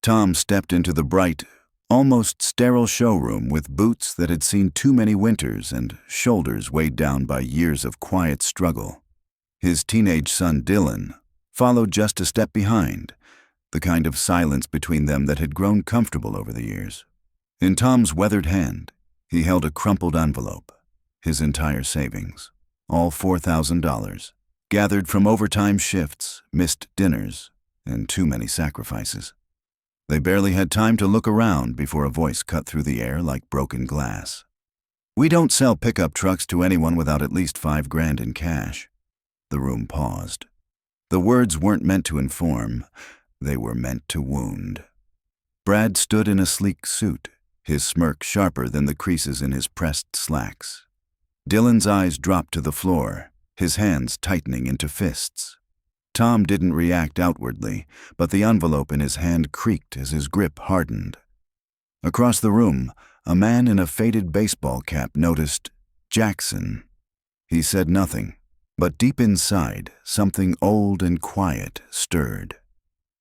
Tom stepped into the bright, almost sterile showroom with boots that had seen too many winters and shoulders weighed down by years of quiet struggle. His teenage son Dylan followed just a step behind, the kind of silence between them that had grown comfortable over the years. In Tom's weathered hand, he held a crumpled envelope, his entire savings, all $4,000, gathered from overtime shifts, missed dinners, and too many sacrifices. They barely had time to look around before a voice cut through the air like broken glass. "We don't sell pickup trucks to anyone without at least $5,000 in cash." The room paused. The words weren't meant to inform, they were meant to wound. Brad stood in a sleek suit, his smirk sharper than the creases in his pressed slacks. Dylan's eyes dropped to the floor, his hands tightening into fists. Tom didn't react outwardly, but the envelope in his hand creaked as his grip hardened. Across the room, a man in a faded baseball cap noticed Jackson. He said nothing, but deep inside, something old and quiet stirred.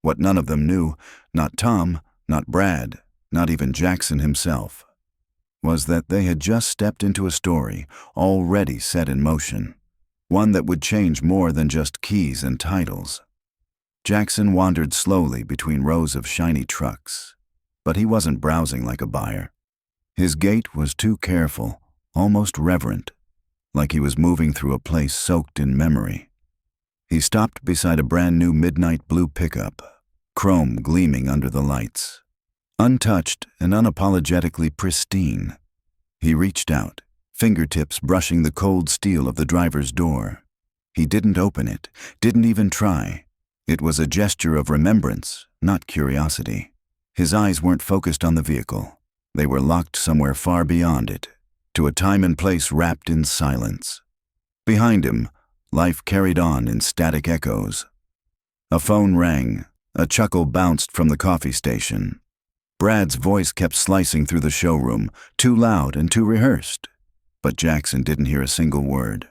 What none of them knew, not Tom, not Brad, not even Jackson himself, was that they had just stepped into a story already set in motion. One that would change more than just keys and titles. Jackson wandered slowly between rows of shiny trucks, but he wasn't browsing like a buyer. His gait was too careful, almost reverent, like he was moving through a place soaked in memory. He stopped beside a brand new midnight blue pickup, chrome gleaming under the lights. Untouched and unapologetically pristine. He reached out, fingertips brushing the cold steel of the driver's door. He didn't open it, didn't even try. It was a gesture of remembrance, not curiosity. His eyes weren't focused on the vehicle. They were locked somewhere far beyond it, to a time and place wrapped in silence. Behind him, life carried on in static echoes. A phone rang, a chuckle bounced from the coffee station. Brad's voice kept slicing through the showroom, too loud and too rehearsed. But Jackson didn't hear a single word.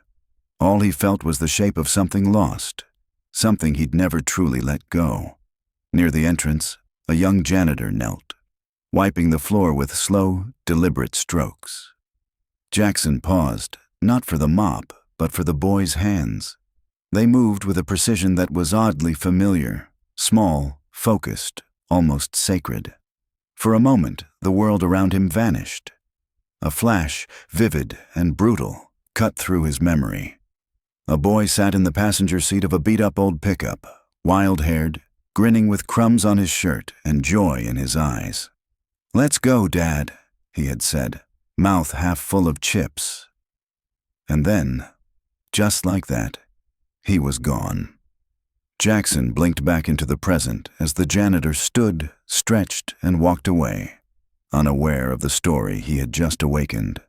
All he felt was the shape of something lost, something he'd never truly let go. Near the entrance, a young janitor knelt, wiping the floor with slow, deliberate strokes. Jackson paused, not for the mop, but for the boy's hands. They moved with a precision that was oddly familiar, small, focused, almost sacred. For a moment, the world around him vanished. A flash, vivid and brutal, cut through his memory. A boy sat in the passenger seat of a beat-up old pickup, wild-haired, grinning with crumbs on his shirt and joy in his eyes. "Let's go, Dad," he had said, mouth half full of chips. And then, just like that, he was gone. Jackson blinked back into the present as the janitor stood, stretched, and walked away, unaware of the story he had just awakened.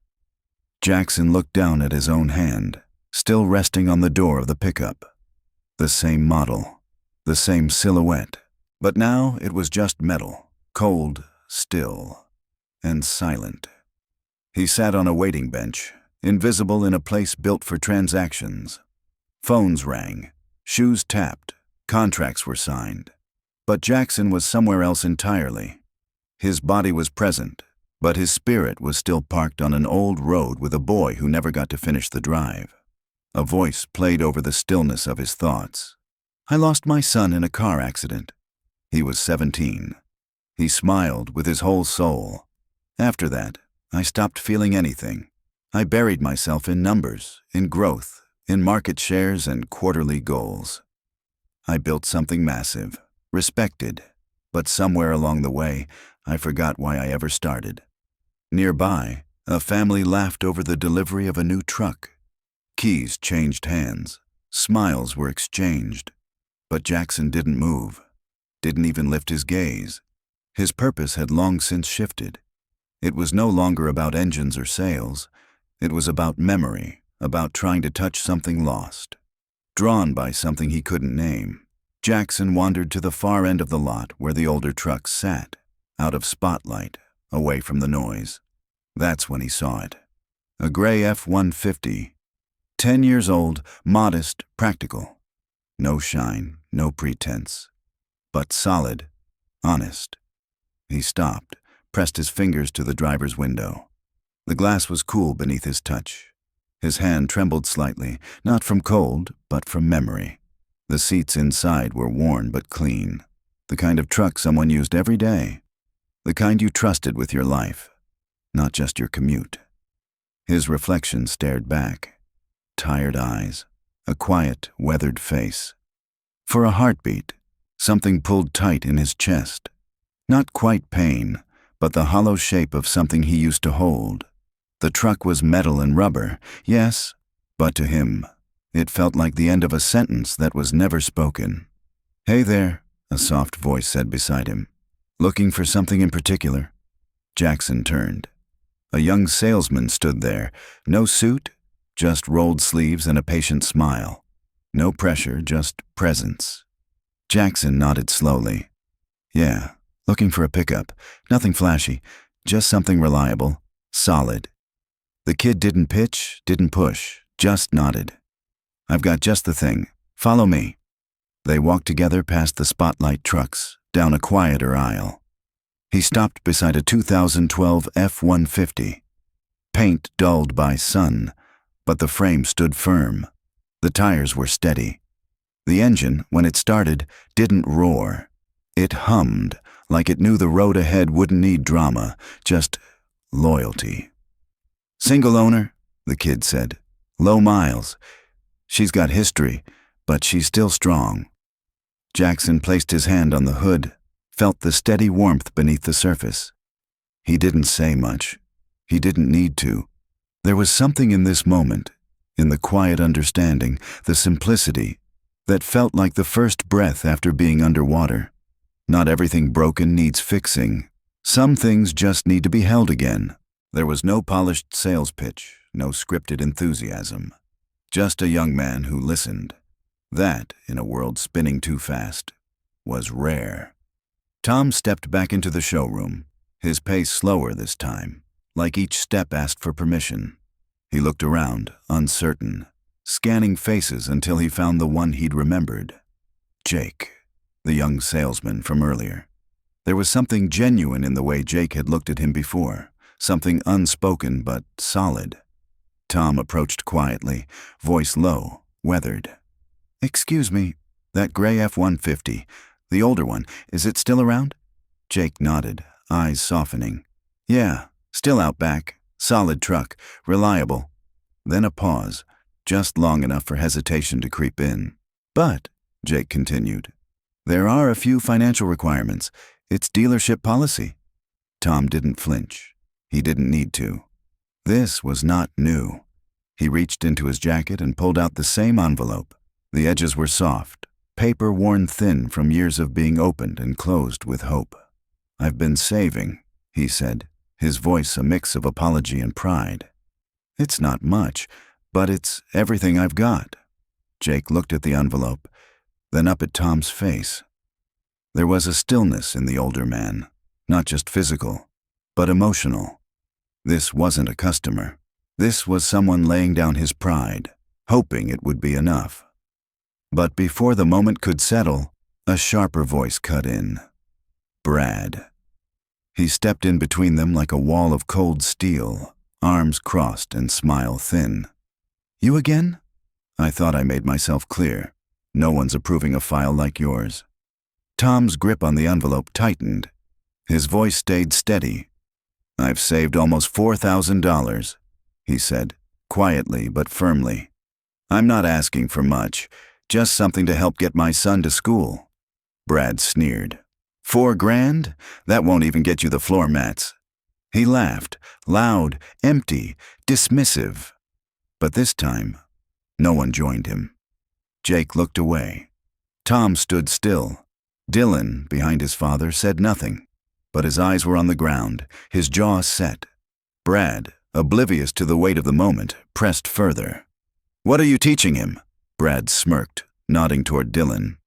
Jackson looked down at his own hand, still resting on the door of the pickup. The same model, the same silhouette, but now it was just metal, cold, still, and silent. He sat on a waiting bench, invisible in a place built for transactions. Phones rang, shoes tapped, contracts were signed. But Jackson was somewhere else entirely. His body was present, but his spirit was still parked on an old road with a boy who never got to finish the drive. A voice played over the stillness of his thoughts. "I lost my son in a car accident." He was 17. He smiled with his whole soul. "After that, I stopped feeling anything. I buried myself in numbers, in growth, in market shares and quarterly goals. I built something massive, respected, but somewhere along the way, I forgot why I ever started." Nearby, a family laughed over the delivery of a new truck. Keys changed hands, smiles were exchanged. But Jackson didn't move, didn't even lift his gaze. His purpose had long since shifted. It was no longer about engines or sales. It was about memory, about trying to touch something lost. Drawn by something he couldn't name, Jackson wandered to the far end of the lot where the older trucks sat, out of spotlight, away from the noise. That's when he saw it. A gray F-150, 10 years old, modest, practical. No shine, no pretense, but solid, honest. He stopped, pressed his fingers to the driver's window. The glass was cool beneath his touch. His hand trembled slightly, not from cold, but from memory. The seats inside were worn but clean. The kind of truck someone used every day. The kind you trusted with your life, not just your commute. His reflection stared back. Tired eyes, a quiet, weathered face. For a heartbeat, something pulled tight in his chest. Not quite pain, but the hollow shape of something he used to hold. The truck was metal and rubber, yes, but to him, it felt like the end of a sentence that was never spoken. "Hey there," a soft voice said beside him. "Looking for something in particular?" Jackson turned. A young salesman stood there, no suit, just rolled sleeves and a patient smile. No pressure, just presence. Jackson nodded slowly. "Yeah, looking for a pickup. Nothing flashy, just something reliable, solid." The kid didn't pitch, didn't push, just nodded. "I've got just the thing. Follow me." They walked together past the spotlight trucks, down a quieter aisle. He stopped beside a 2012 F-150. Paint dulled by sun, but the frame stood firm. The tires were steady. The engine, when it started, didn't roar. It hummed, like it knew the road ahead wouldn't need drama, just loyalty. "Single owner," the kid said. "Low miles. She's got history, but she's still strong." Jackson placed his hand on the hood, felt the steady warmth beneath the surface. He didn't say much. He didn't need to. There was something in this moment, in the quiet understanding, the simplicity, that felt like the first breath after being underwater. Not everything broken needs fixing. Some things just need to be held again. There was no polished sales pitch, no scripted enthusiasm. Just a young man who listened. That, in a world spinning too fast, was rare. Tom stepped back into the showroom, his pace slower this time, like each step asked for permission. He looked around, uncertain, scanning faces until he found the one he'd remembered. Jake, the young salesman from earlier. There was something genuine in the way Jake had looked at him before, something unspoken but solid. Tom approached quietly, voice low, weathered. "Excuse me, that gray F-150, the older one, is it still around?" Jake nodded, eyes softening. "Yeah, still out back, solid truck, reliable." Then a pause, just long enough for hesitation to creep in. "But," Jake continued, "there are a few financial requirements. It's dealership policy." Tom didn't flinch. He didn't need to. This was not new. He reached into his jacket and pulled out the same envelope. The edges were soft, paper worn thin from years of being opened and closed with hope. "I've been saving," he said, his voice a mix of apology and pride. "It's not much, but it's everything I've got." Jake looked at the envelope, then up at Tom's face. There was a stillness in the older man, not just physical, but emotional. This wasn't a customer. This was someone laying down his pride, hoping it would be enough. But before the moment could settle, a sharper voice cut in. Brad. He stepped in between them like a wall of cold steel, arms crossed and smile thin. "You again? I thought I made myself clear. No one's approving a file like yours." Tom's grip on the envelope tightened. His voice stayed steady. "I've saved almost $4,000, he said, quietly but firmly. "I'm not asking for much, just something to help get my son to school." Brad sneered. $4,000? That won't even get you the floor mats." He laughed, loud, empty, dismissive. But this time, no one joined him. Jake looked away. Tom stood still. Dylan, behind his father, said nothing, but his eyes were on the ground, his jaw set. Brad, oblivious to the weight of the moment, pressed further. "What are you teaching him?" Brad smirked, nodding toward Dylan.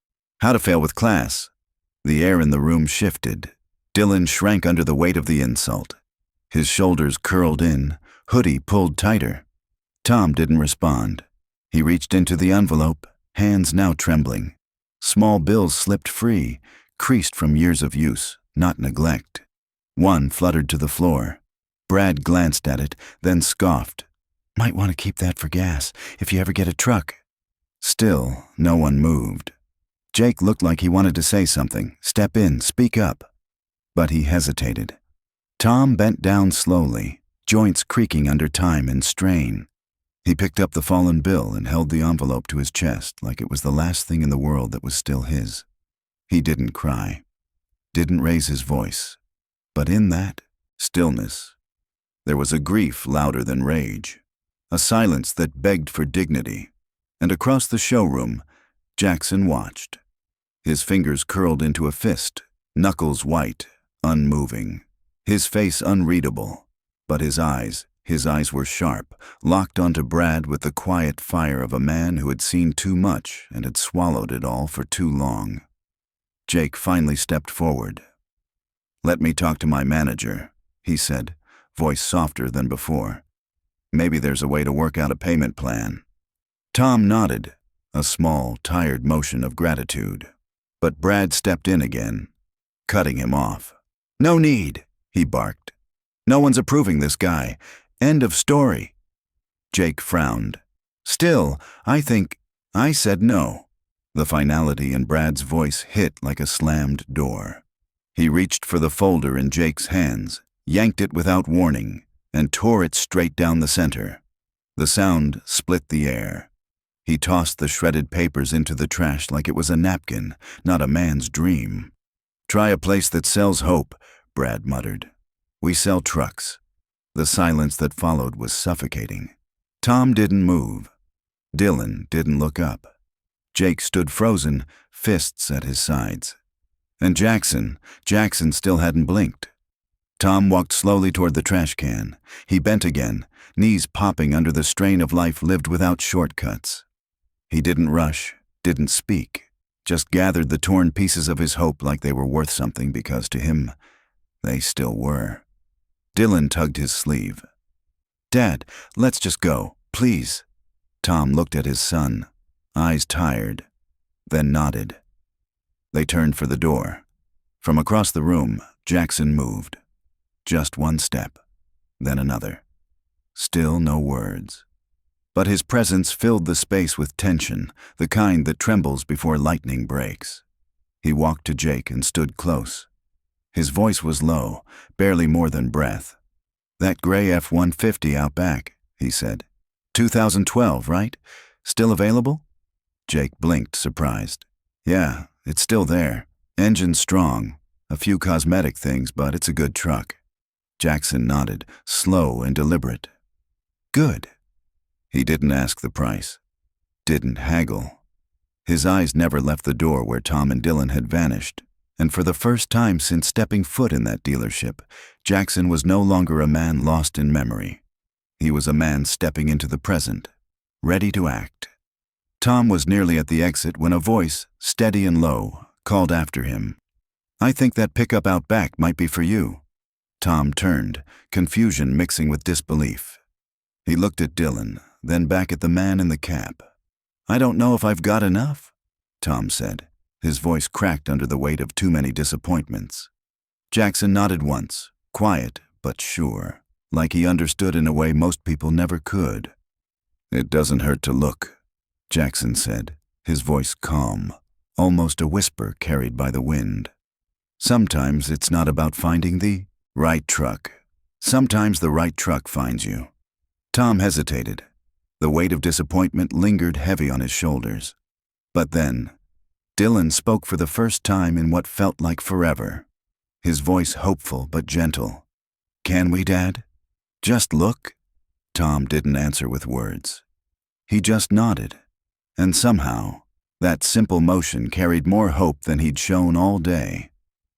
"How to fail with class." The air in the room shifted. Dylan shrank under the weight of the insult. His shoulders curled in, hoodie pulled tighter. Tom didn't respond. He reached into the envelope, hands now trembling. Small bills slipped free, creased from years of use, not neglect. One fluttered to the floor. Brad glanced at it, then scoffed. "Might want to keep that for gas, if you ever get a truck." Still, no one moved. Jake looked like he wanted to say something, step in, speak up. But he hesitated. Tom bent down slowly, joints creaking under time and strain. He picked up the fallen bill and held the envelope to his chest like it was the last thing in the world that was still his. He didn't cry, didn't raise his voice, but in that stillness, there was a grief louder than rage, a silence that begged for dignity. And across the showroom, Jackson watched. His fingers curled into a fist, knuckles white, unmoving. His face unreadable, but his eyes were sharp, locked onto Brad with the quiet fire of a man who had seen too much and had swallowed it all for too long. Jake finally stepped forward. "Let me talk to my manager," he said, voice softer than before. "Maybe there's a way to work out a payment plan." Tom nodded, a small, tired motion of gratitude. But Brad stepped in again, cutting him off. "No need," he barked. "No one's approving this guy. End of story." Jake frowned. "Still, I said no." The finality in Brad's voice hit like a slammed door. He reached for the folder in Jake's hands, yanked it without warning, and tore it straight down the center. The sound split the air. He tossed the shredded papers into the trash like it was a napkin, not a man's dream. "Try a place that sells hope," Brad muttered. "We sell trucks." The silence that followed was suffocating. Tom didn't move. Dylan didn't look up. Jake stood frozen, fists at his sides. And Jackson still hadn't blinked. Tom walked slowly toward the trash can. He bent again, knees popping under the strain of life lived without shortcuts. He didn't rush, didn't speak, just gathered the torn pieces of his hope like they were worth something because to him, they still were. Dylan tugged his sleeve. "Dad, let's just go, please." Tom looked at his son, eyes tired, then nodded. They turned for the door. From across the room, Jackson moved. Just one step, then another. Still no words. But his presence filled the space with tension, the kind that trembles before lightning breaks. He walked to Jake and stood close. His voice was low, barely more than breath. "That gray F-150 out back," he said. 2012, right? Still available?" Jake blinked, surprised. "Yeah, it's still there. Engine's strong. A few cosmetic things, but it's a good truck." Jackson nodded, slow and deliberate. "Good." He didn't ask the price. Didn't haggle. His eyes never left the door where Tom and Dylan had vanished, and for the first time since stepping foot in that dealership, Jackson was no longer a man lost in memory. He was a man stepping into the present, ready to act. Tom was nearly at the exit when a voice, steady and low, called after him. "I think that pickup out back might be for you." Tom turned, confusion mixing with disbelief. He looked at Dylan, then back at the man in the cap. "I don't know if I've got enough," Tom said. His voice cracked under the weight of too many disappointments. Jackson nodded once, quiet but sure, like he understood in a way most people never could. "It doesn't hurt to look," Jackson said, his voice calm, almost a whisper carried by the wind. "Sometimes it's not about finding the right truck. Sometimes the right truck finds you." Tom hesitated. The weight of disappointment lingered heavy on his shoulders. But then, Dylan spoke for the first time in what felt like forever, his voice hopeful but gentle. "Can we, Dad? Just look?" Tom didn't answer with words. He just nodded, and somehow, that simple motion carried more hope than he'd shown all day.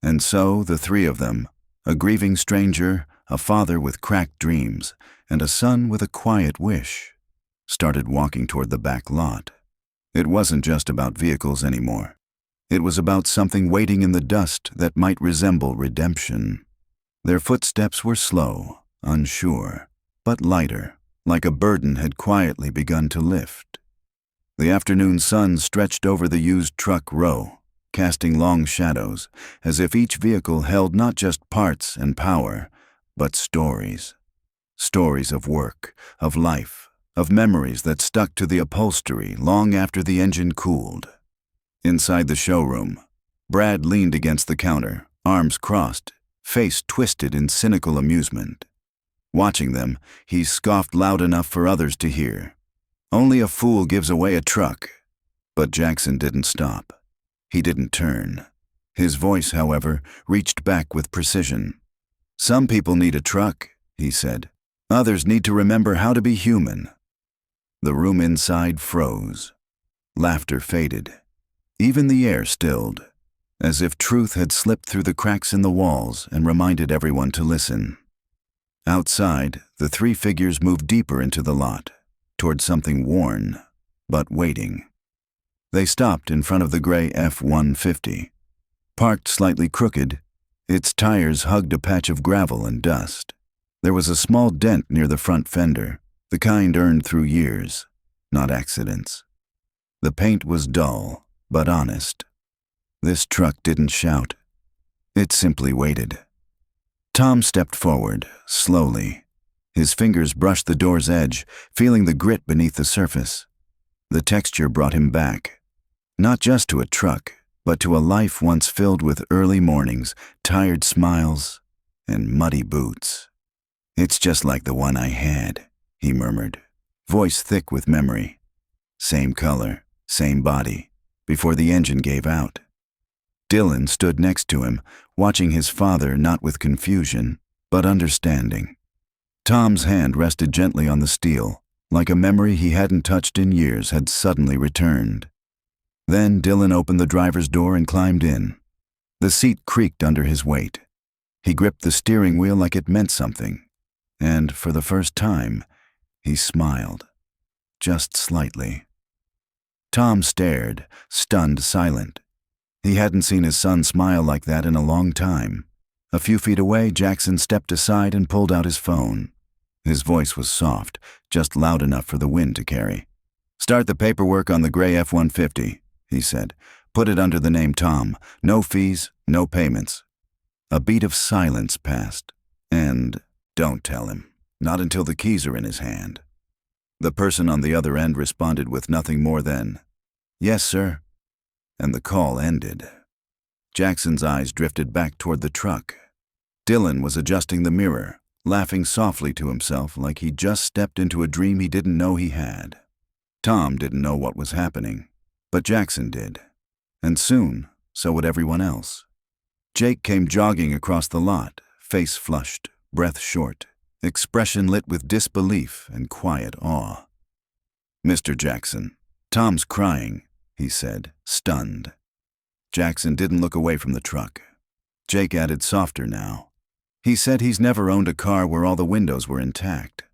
And so the three of them, a grieving stranger, a father with cracked dreams, and a son with a quiet wish, started walking toward the back lot. It wasn't just about vehicles anymore. It was about something waiting in the dust that might resemble redemption. Their footsteps were slow, unsure, but lighter, like a burden had quietly begun to lift. The afternoon sun stretched over the used truck row, casting long shadows, as if each vehicle held not just parts and power, but stories. Stories of work, of life, of memories that stuck to the upholstery long after the engine cooled. Inside the showroom, Brad leaned against the counter, arms crossed, face twisted in cynical amusement. Watching them, he scoffed loud enough for others to hear. Only a fool gives away a truck. But Jackson didn't stop. He didn't turn. His voice, however, reached back with precision. "Some people need a truck," he said. "Others need to remember how to be human." The room inside froze. Laughter faded. Even the air stilled, as if truth had slipped through the cracks in the walls and reminded everyone to listen. Outside, the three figures moved deeper into the lot, toward something worn, but waiting. They stopped in front of the gray F-150. Parked slightly crooked, its tires hugged a patch of gravel and dust. There was a small dent near the front fender, the kind earned through years, not accidents. The paint was dull, but honest. This truck didn't shout. It simply waited. Tom stepped forward, slowly. His fingers brushed the door's edge, feeling the grit beneath the surface. The texture brought him back, not just to a truck, but to a life once filled with early mornings, tired smiles, and muddy boots. "It's just like the one I had," he murmured, voice thick with memory. Same color, same body, before the engine gave out. Dylan stood next to him, watching his father not with confusion, but understanding. Tom's hand rested gently on the steel, like a memory he hadn't touched in years had suddenly returned. Then Dylan opened the driver's door and climbed in. The seat creaked under his weight. He gripped the steering wheel like it meant something, and for the first time, he smiled, just slightly. Tom stared, stunned, silent. He hadn't seen his son smile like that in a long time. A few feet away, Jackson stepped aside and pulled out his phone. His voice was soft, just loud enough for the wind to carry. "Start the paperwork on the gray F-150, he said. "Put it under the name Tom. No fees, no payments." A beat of silence passed, and don't tell him, not until the keys are in his hand. The person on the other end responded with nothing more than, "Yes, sir," and the call ended. Jackson's eyes drifted back toward the truck. Dylan was adjusting the mirror, laughing softly to himself like he'd just stepped into a dream he didn't know he had. Tom didn't know what was happening, but Jackson did. And soon, so would everyone else. Jake came jogging across the lot, face flushed, breath short, expression lit with disbelief and quiet awe. "Mr. Jackson, Tom's crying," he said, stunned. Jackson didn't look away from the truck. Jake added softer now. "He said he's never owned a car where all the windows were intact."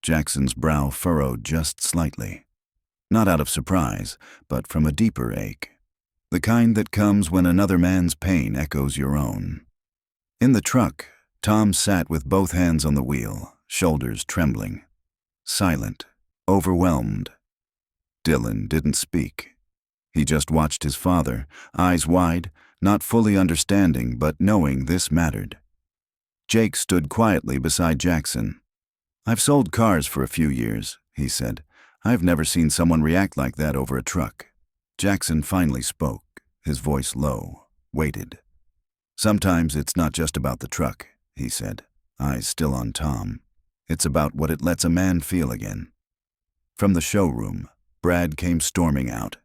Jackson's brow furrowed just slightly. Not out of surprise, but from a deeper ache. The kind that comes when another man's pain echoes your own. In the truck, Tom sat with both hands on the wheel, shoulders trembling. Silent, overwhelmed. Dylan didn't speak. He just watched his father, eyes wide, not fully understanding but knowing this mattered. Jake stood quietly beside Jackson. "I've sold cars for a few years," he said. "I've never seen someone react like that over a truck." Jackson finally spoke, his voice low, weighted. "Sometimes it's not just about the truck," he said, eyes still on Tom. "It's about what it lets a man feel again." From the showroom, Brad came storming out.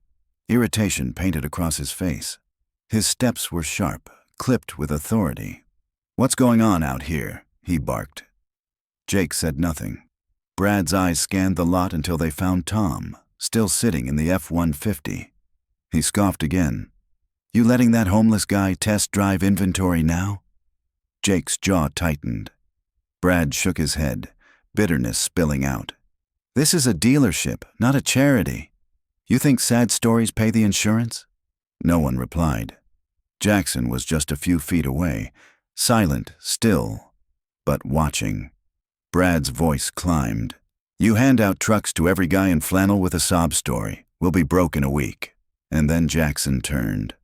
Irritation painted across his face. His steps were sharp, clipped with authority. "What's going on out here?" he barked. Jake said nothing. Brad's eyes scanned the lot until they found Tom, still sitting in the F-150. He scoffed again. "You letting that homeless guy test drive inventory now?" Jake's jaw tightened. Brad shook his head, bitterness spilling out. "This is a dealership, not a charity. You think sad stories pay the insurance?" No one replied. Jackson was just a few feet away, silent, still, but watching. Brad's voice climbed. "You hand out trucks to every guy in flannel with a sob story. We'll be broke in a week." And then Jackson turned.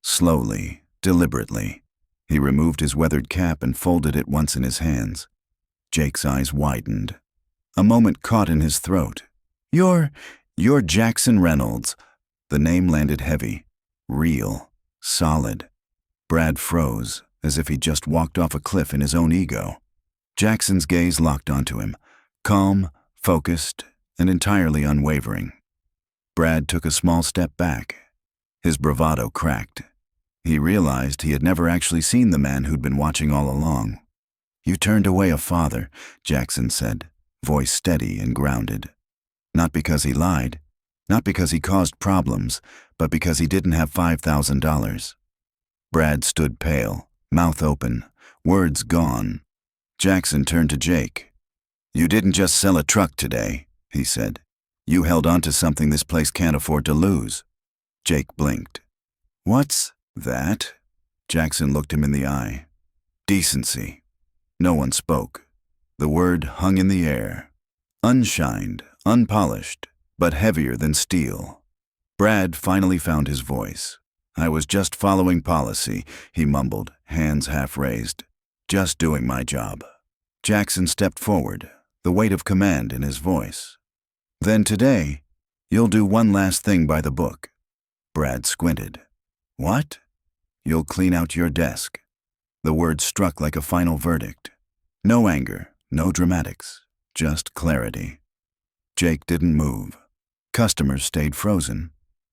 Slowly, deliberately, he removed his weathered cap and folded it once in his hands. Jake's eyes widened. A moment caught in his throat. You're Jackson Reynolds." The name landed heavy, real, solid. Brad froze, as if he'd just walked off a cliff in his own ego. Jackson's gaze locked onto him, calm, focused, and entirely unwavering. Brad took a small step back. His bravado cracked. He realized he had never actually seen the man who'd been watching all along. "You turned away a father," Jackson said, voice steady and grounded. Not because he lied, not because he caused problems, but because he didn't have $5,000. Brad stood pale, mouth open, words gone. Jackson turned to Jake. "You didn't just sell a truck today," he said. "You held on to something this place can't afford to lose." Jake blinked. "What's that?" Jackson looked him in the eye. "Decency." No one spoke. The word hung in the air. Unshined, unpolished, but heavier than steel. Brad finally found his voice. "I was just following policy," he mumbled, hands half raised. "Just doing my job." Jackson stepped forward, the weight of command in his voice. "Then today, you'll do one last thing by the book." Brad squinted. "What?" "You'll clean out your desk." The word struck like a final verdict. No anger, no dramatics, just clarity. Jake didn't move. Customers stayed frozen.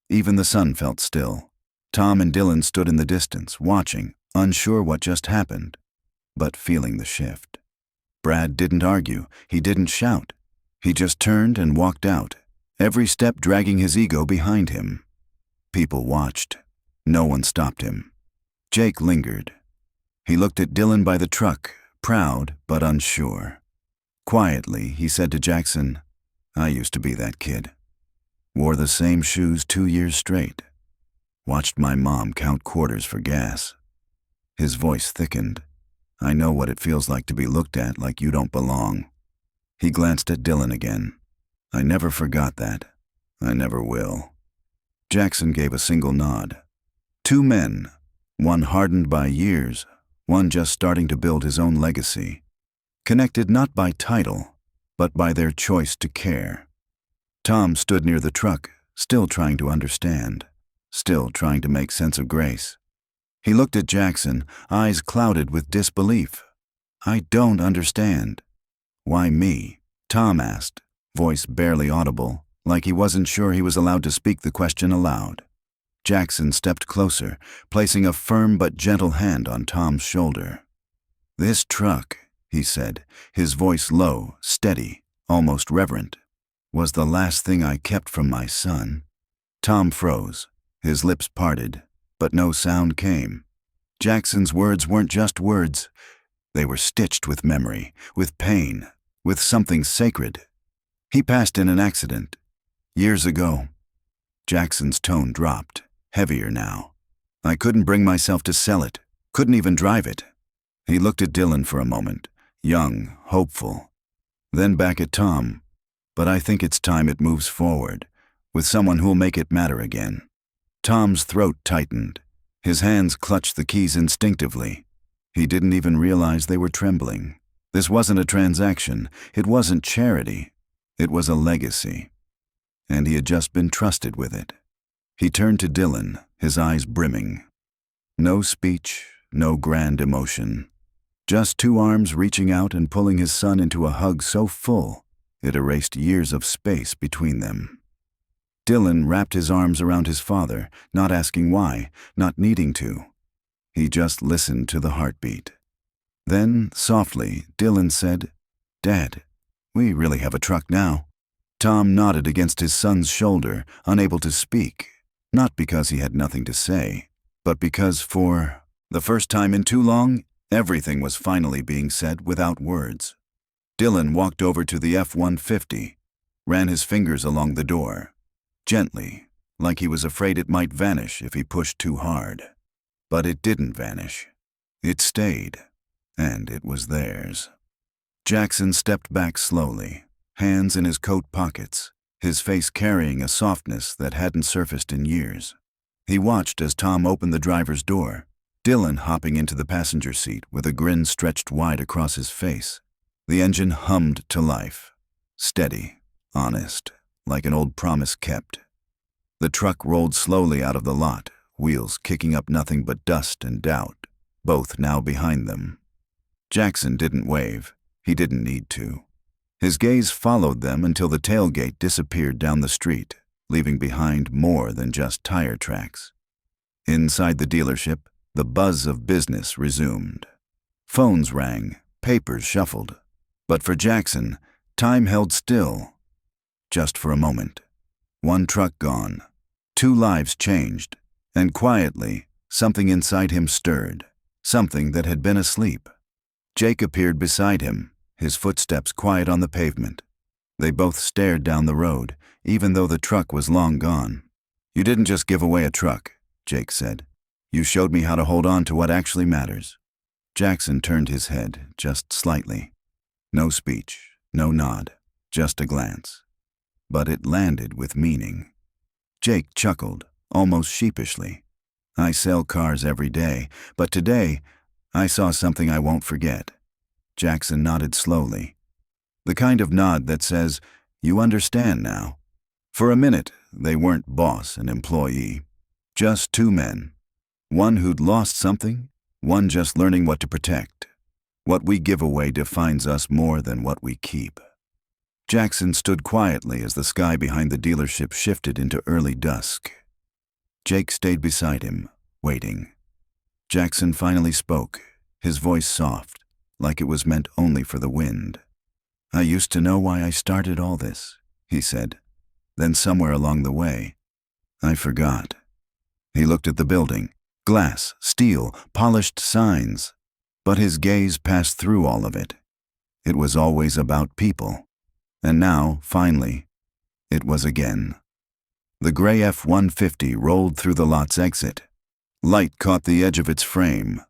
Even the sun felt still. Tom and Dylan stood in the distance, watching, unsure what just happened, but feeling the shift. Brad didn't argue. He didn't shout. He just turned and walked out, every step dragging his ego behind him. People watched. No one stopped him. Jake lingered. He looked at Dylan by the truck, proud but unsure. Quietly, he said to Jackson, "I used to be that kid. Wore the same shoes 2 years straight. Watched my mom count quarters for gas." His voice thickened. "I know what it feels like to be looked at like you don't belong." He glanced at Dylan again. "I never forgot that. I never will." Jackson gave a single nod. Two men, one hardened by years, one just starting to build his own legacy, connected not by title, but by their choice to care. Tom stood near the truck, still trying to understand, still trying to make sense of Grace. He looked at Jackson, eyes clouded with disbelief. "I don't understand." "Why me?" Tom asked, voice barely audible, like he wasn't sure he was allowed to speak the question aloud. Jackson stepped closer, placing a firm but gentle hand on Tom's shoulder. "This truck," he said, his voice low, steady, almost reverent, "was the last thing I kept from my son." Tom froze, his lips parted, but no sound came. Jackson's words weren't just words. They were stitched with memory, with pain, with something sacred. "He passed in an accident. Years ago." Jackson's tone dropped, heavier now. "I couldn't bring myself to sell it, couldn't even drive it." He looked at Dylan for a moment, young, hopeful. Then back at Tom. "But I think it's time it moves forward, with someone who'll make it matter again." Tom's throat tightened. His hands clutched the keys instinctively. He didn't even realize they were trembling. This wasn't a transaction. It wasn't charity. It was a legacy. And he had just been trusted with it. He turned to Dylan, his eyes brimming. No speech, no grand emotion. Just two arms reaching out and pulling his son into a hug so full, it erased years of space between them. Dylan wrapped his arms around his father, not asking why, not needing to. He just listened to the heartbeat. Then, softly, Dylan said, "Dad, we really have a truck now." Tom nodded against his son's shoulder, unable to speak, not because he had nothing to say, but because for the first time in too long, everything was finally being said without words. Dylan walked over to the F-150, ran his fingers along the door, gently, like he was afraid it might vanish if he pushed too hard. But it didn't vanish. It stayed, and it was theirs. Jackson stepped back slowly, hands in his coat pockets, his face carrying a softness that hadn't surfaced in years. He watched as Tom opened the driver's door, Dylan hopping into the passenger seat with a grin stretched wide across his face. The engine hummed to life. Steady, honest, like an old promise kept. The truck rolled slowly out of the lot, wheels kicking up nothing but dust and doubt, both now behind them. Jackson didn't wave. He didn't need to. His gaze followed them until the tailgate disappeared down the street, leaving behind more than just tire tracks. Inside the dealership, the buzz of business resumed. Phones rang, papers shuffled. But for Jackson, time held still. Just for a moment. One truck gone, 2 lives changed, and quietly, something inside him stirred, something that had been asleep. Jake appeared beside him, his footsteps quiet on the pavement. They both stared down the road, even though the truck was long gone. "You didn't just give away a truck," Jake said. "You showed me how to hold on to what actually matters." Jackson turned his head, just slightly. No speech, no nod, just a glance. But it landed with meaning. Jake chuckled, almost sheepishly. "I sell cars every day, but today, I saw something I won't forget." Jackson nodded slowly. The kind of nod that says, "You understand now." For a minute, they weren't boss and employee. Just 2 men. One who'd lost something, one just learning what to protect. What we give away defines us more than what we keep. Jackson stood quietly as the sky behind the dealership shifted into early dusk. Jake stayed beside him, waiting. Jackson finally spoke, his voice soft, like it was meant only for the wind. "I used to know why I started all this," he said. "Then somewhere along the way, I forgot." He looked at the building. Glass, steel, polished signs. But his gaze passed through all of it. It was always about people. And now, finally, it was again. The gray F-150 rolled through the lot's exit. Light caught the edge of its frame.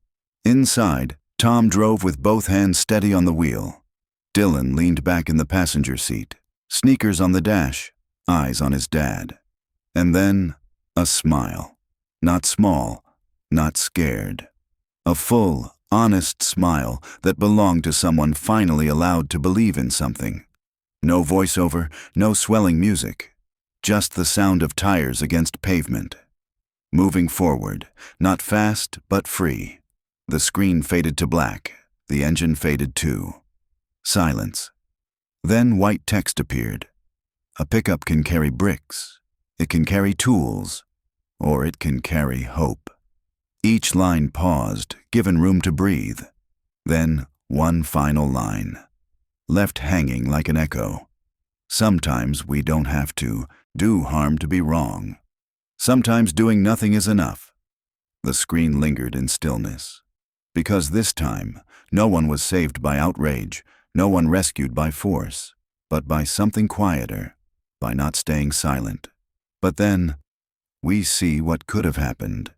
Inside, Tom drove with both hands steady on the wheel. Dylan leaned back in the passenger seat, sneakers on the dash, eyes on his dad. And then, a smile. Not small, not scared. A full, honest smile that belonged to someone finally allowed to believe in something. No voiceover, no swelling music. Just the sound of tires against pavement. Moving forward, not fast, but free. The screen faded to black. The engine faded too. Silence. Then white text appeared. A pickup can carry bricks. It can carry tools. Or it can carry hope. Each line paused, given room to breathe. Then one final line. Left hanging like an echo. Sometimes we don't have to do harm to be wrong. Sometimes doing nothing is enough. The screen lingered in stillness. Because this time, no one was saved by outrage, no one rescued by force, but by something quieter, by not staying silent. But then, we see what could have happened.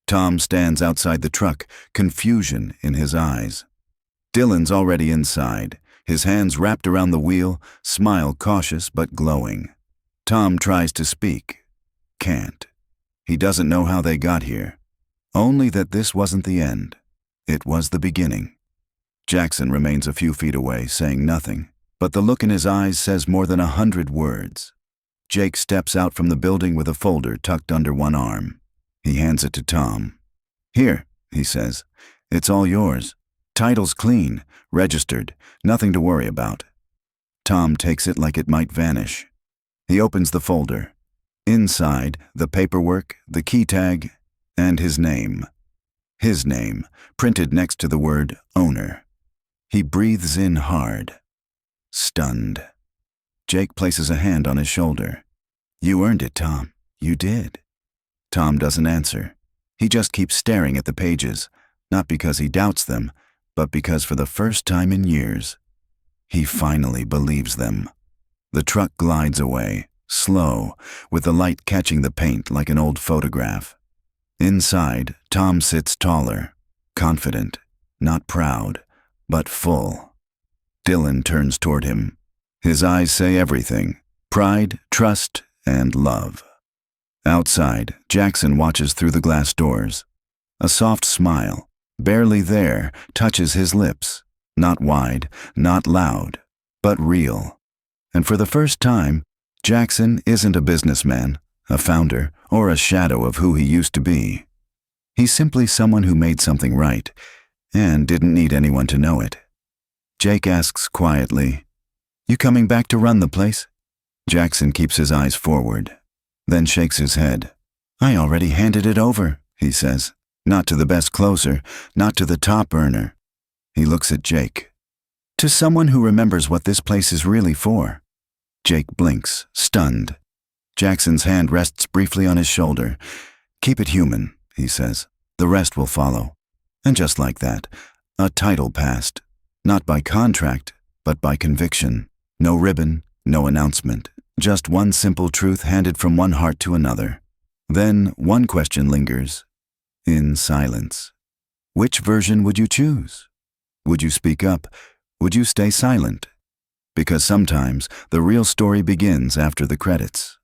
Tom stands outside the truck, confusion in his eyes. Dylan's already inside, his hands wrapped around the wheel, smile cautious but glowing. Tom tries to speak. Can't. He doesn't know how they got here. Only that this wasn't the end. It was the beginning. Jackson remains a few feet away, saying nothing, but the look in his eyes says more than 100 words. Jake steps out from the building with a folder tucked under one arm. He hands it to Tom. "Here," he says. "It's all yours. Title's clean, registered, nothing to worry about." Tom takes it like it might vanish. He opens the folder. Inside, the paperwork, the key tag, and his name. His name, printed next to the word owner. He breathes in hard. Stunned. Jake places a hand on his shoulder. "You earned it, Tom. You did." Tom doesn't answer. He just keeps staring at the pages, not because he doubts them, but because for the first time in years, he finally believes them. The truck glides away, slow, with the light catching the paint like an old photograph. Inside, Tom sits taller, confident, not proud, but full. Dylan turns toward him. His eyes say everything: pride, trust, and love. Outside, Jackson watches through the glass doors. A soft smile, barely there, touches his lips. Not wide, not loud, but real. And for the first time, Jackson isn't a businessman, a founder, or a shadow of who he used to be. He's simply someone who made something right, and didn't need anyone to know it. Jake asks quietly, "You coming back to run the place?" Jackson keeps his eyes forward, then shakes his head. "I already handed it over," he says. "Not to the best closer, not to the top earner." He looks at Jake. "To someone who remembers what this place is really for." Jake blinks, stunned. Jackson's hand rests briefly on his shoulder. "Keep it human," he says. "The rest will follow." And just like that, a title passed. Not by contract, but by conviction. No ribbon, no announcement. Just one simple truth handed from one heart to another. Then one question lingers. In silence. Which version would you choose? Would you speak up? Would you stay silent? Because sometimes the real story begins after the credits.